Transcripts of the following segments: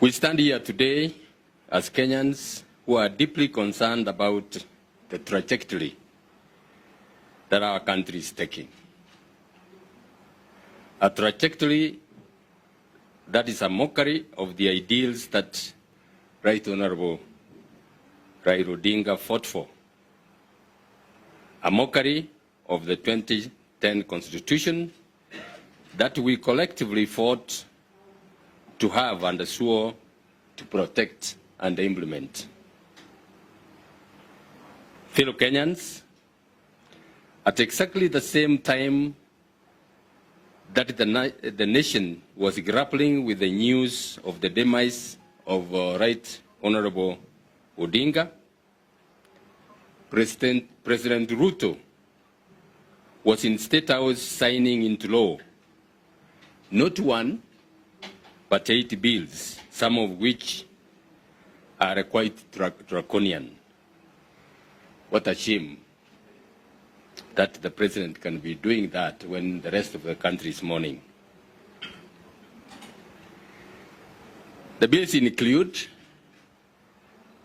We stand here today as Kenyans who are deeply concerned about the trajectory that our country is taking. A trajectory that is a mockery of the ideals that Right Honorable Raila Odinga fought for. A mockery of the 2010 Constitution that we collectively fought to have and swore to protect and implement. Fellow Kenyans, at exactly the same time that the nation was grappling with the news of the demise of Right Honorable Odinga, President Ruto was in State House signing into law not one, but 8 bills, some of which are quite draconian. What a shame that the president can be doing that when the rest of the country is mourning. The bills include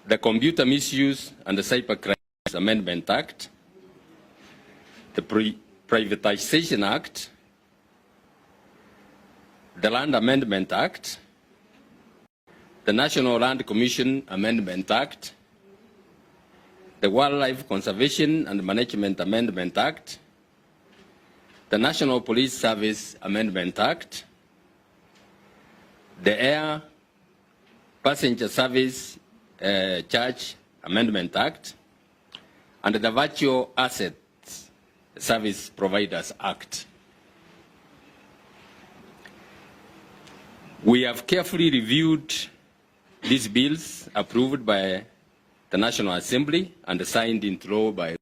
the Computer Misuse and the Cybercrimes Amendment Act, the Privatization Act, the Land Amendment Act, the National Land Commission Amendment Act, the Wildlife Conservation and Management Amendment Act, the National Police Service Amendment Act, the Air Passenger Service Charge Amendment Act, and the Virtual Assets Service Providers Act. We have carefully reviewed these bills approved by the National Assembly and signed into law by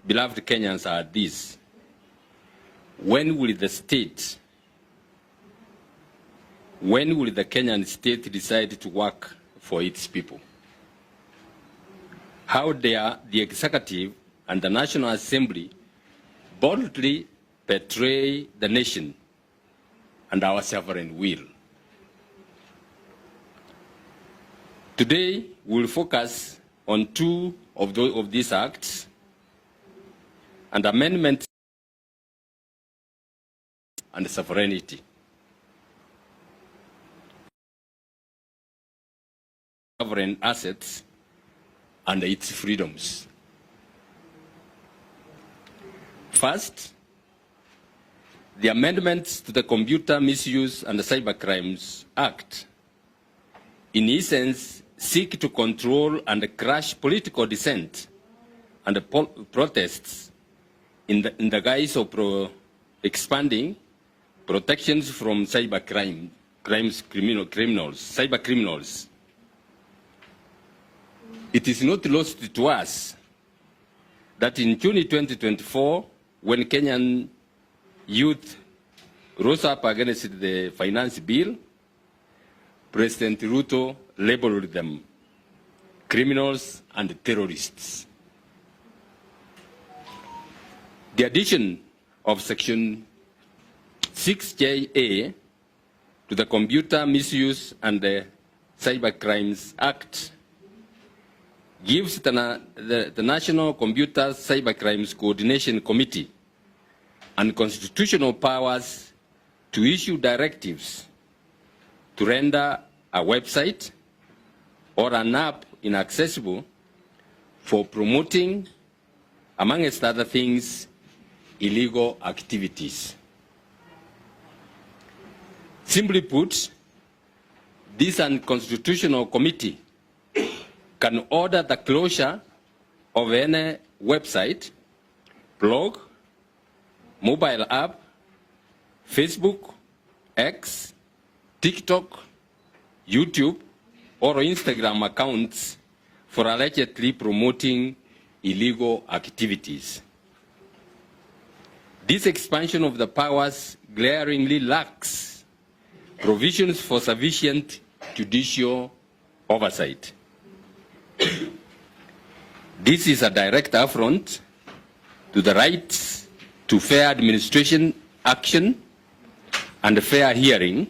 beloved Kenyans are these. When will the Kenyan state decide to work for its people? How dare the executive and the National Assembly boldly betray the nation and our sovereign will? Today, we will focus on 2 of these acts and amendments and sovereignty. Sovereign assets and its freedoms. First, the amendments to the Computer Misuse and Cybercrimes Act, in essence, seek to control and crush political dissent and protests in the guise of expanding protections from cybercriminals. It is not lost to us that in June 2024, when Kenyan youth rose up against the finance bill, President Ruto labeled them criminals and terrorists. The addition of Section 6JA to the Computer Misuse and the Cybercrimes Act gives the National Computer Cybercrimes Coordination Committee unconstitutional powers to issue directives to render a website or an app inaccessible for promoting, amongst other things, illegal activities. Simply put, this unconstitutional committee can order the closure of any website, blog, mobile app, Facebook, X, TikTok, YouTube, or Instagram accounts for allegedly promoting illegal activities. This expansion of the powers glaringly lacks provisions for sufficient judicial oversight. This is a direct affront to the rights to fair administration action and fair hearing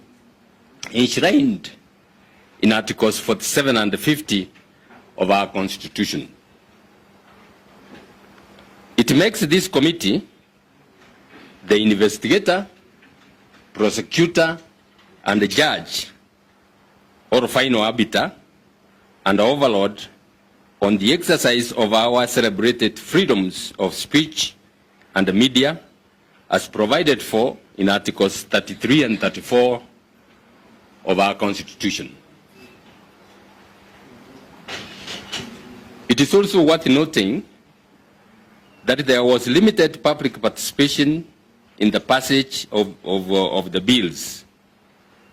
enshrined in Articles 47 and 50 of our Constitution. It makes this committee the investigator, prosecutor, and the judge, or final arbiter and overlord on the exercise of our celebrated freedoms of speech and the media as provided for in Articles 33 and 34 of our Constitution. It is also worth noting that there was limited public participation in the passage of the bills,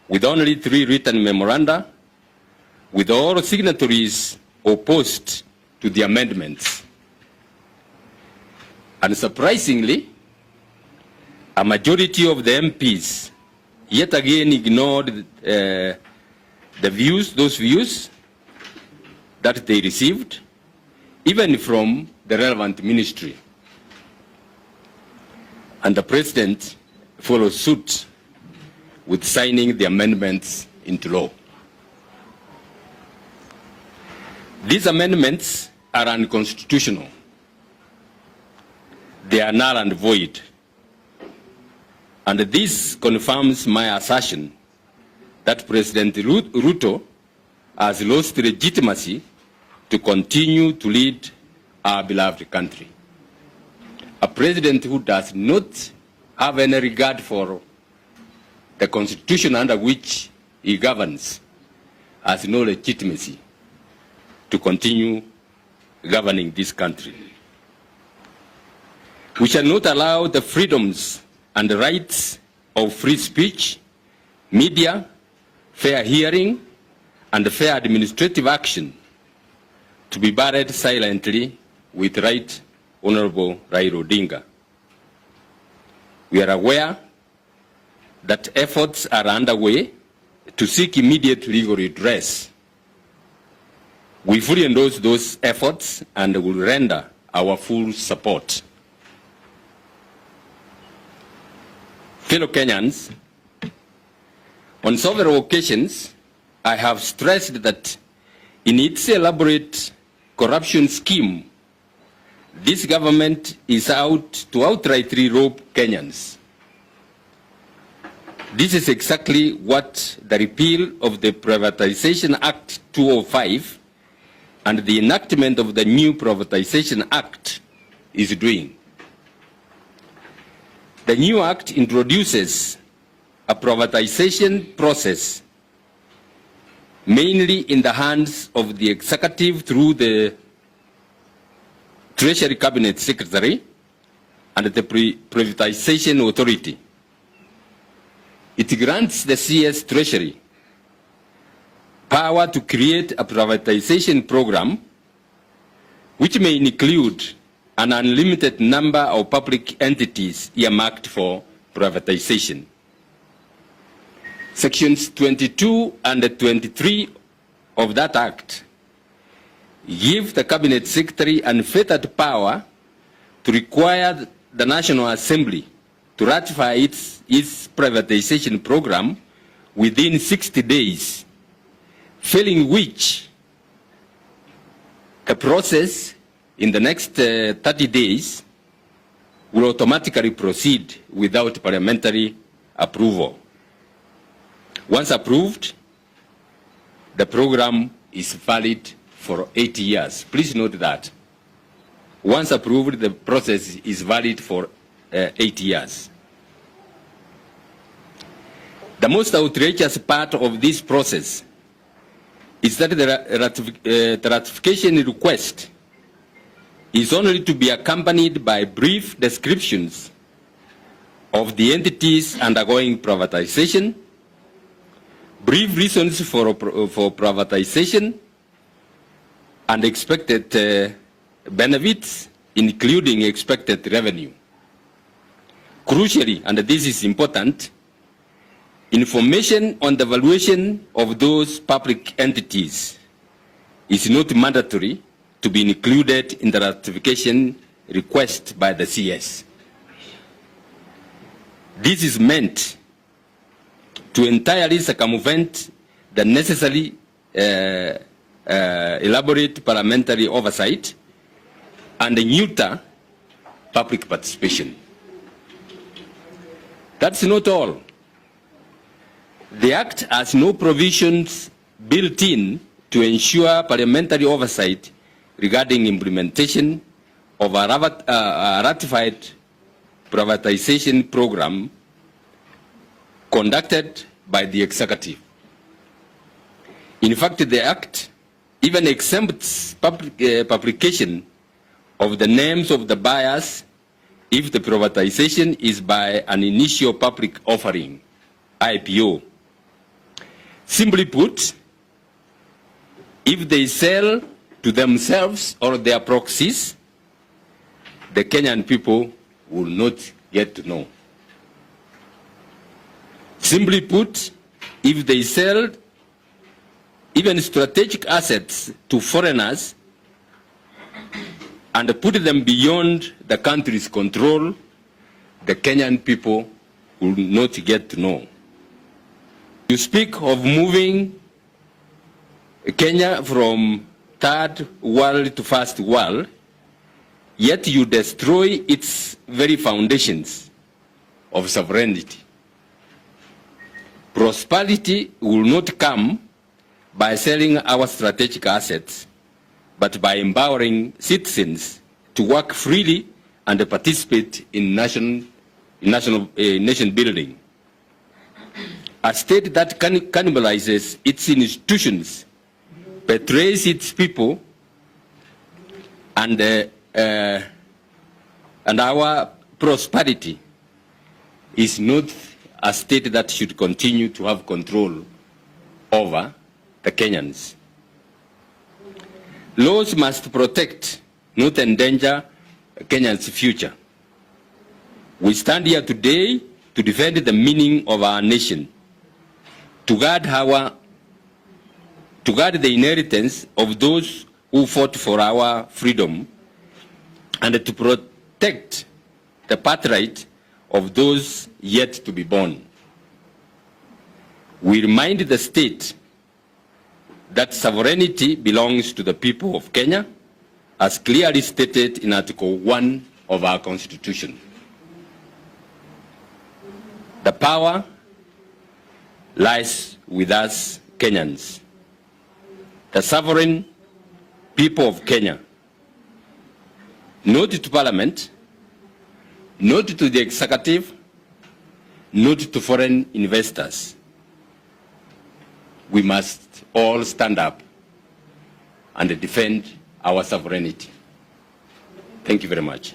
with only 3 written memoranda, with all signatories opposed to the amendments. And surprisingly, a majority of the MPs yet again ignored those views that they received, even from the relevant ministry. And the President followed suit with signing the amendments into law. These amendments are unconstitutional. They are null and void. And this confirms my assertion that President Ruto has lost legitimacy to continue to lead our beloved country. A president who does not have any regard for the Constitution under which he governs has no legitimacy to continue governing this country. We shall not allow the freedoms and the rights of free speech, media, fair hearing, and fair administrative action to be buried silently with Right Honorable Raila Odinga. We are aware that efforts are underway to seek immediate legal redress. We fully endorse those efforts and will render our full support. Fellow Kenyans, on several occasions, I have stressed that in its elaborate corruption scheme, this government is out to outrightly rob Kenyans. This is exactly what the repeal of the Privatization Act 2005 and the enactment of the new Privatization Act is doing. The new act introduces a privatization process mainly in the hands of the executive through the Treasury Cabinet Secretary and the Privatization Authority. It grants the CS Treasury power to create a privatization program which may include an unlimited number of public entities earmarked for privatization. Sections 22 and 23 of that act give the Cabinet Secretary unfettered power to require the National Assembly to ratify its privatization program within 60 days, failing which the process in the next 30 days will automatically proceed without parliamentary approval. Once approved, the program is valid for 8 years. Please note that. Once approved, the process is valid for 8 years. The most outrageous part of this process is that the ratification request is only to be accompanied by brief descriptions of the entities undergoing privatization, brief reasons for privatization, and expected benefits, including expected revenue. Crucially, and this is important, information on the valuation of those public entities is not mandatory to be included in the ratification request by the CS. This is meant to entirely circumvent the necessary elaborate parliamentary oversight and neuter public participation. That's not all. The Act has no provisions built in to ensure parliamentary oversight regarding implementation of a ratified privatization program conducted by the executive. In fact, the Act even exempts publication of the names of the buyers if the privatization is by an initial public offering, IPO. Simply put, if they sell to themselves or their proxies, the Kenyan people will not get to know. Simply put, if they sell even strategic assets to foreigners and put them beyond the country's control, the Kenyan people will not get to know. You speak of moving Kenya from third world to first world, yet you destroy its very foundations of sovereignty. Prosperity will not come by selling our strategic assets, but by empowering citizens to work freely and participate in nation building. A state that cannibalizes its institutions, betrays its people, and our prosperity is not a state that should continue to have control over the Kenyans. Laws must protect, not endanger, Kenyans' future. We stand here today to defend the meaning of our nation, to guard the inheritance of those who fought for our freedom, and to protect the birthright of those yet to be born. We remind the state that sovereignty belongs to the people of Kenya, as clearly stated in Article 1 of our Constitution. The power lies with us Kenyans, the sovereign people of Kenya, not to Parliament, not to the executive, not to foreign investors. We must all stand up and defend our sovereignty. Thank you very much.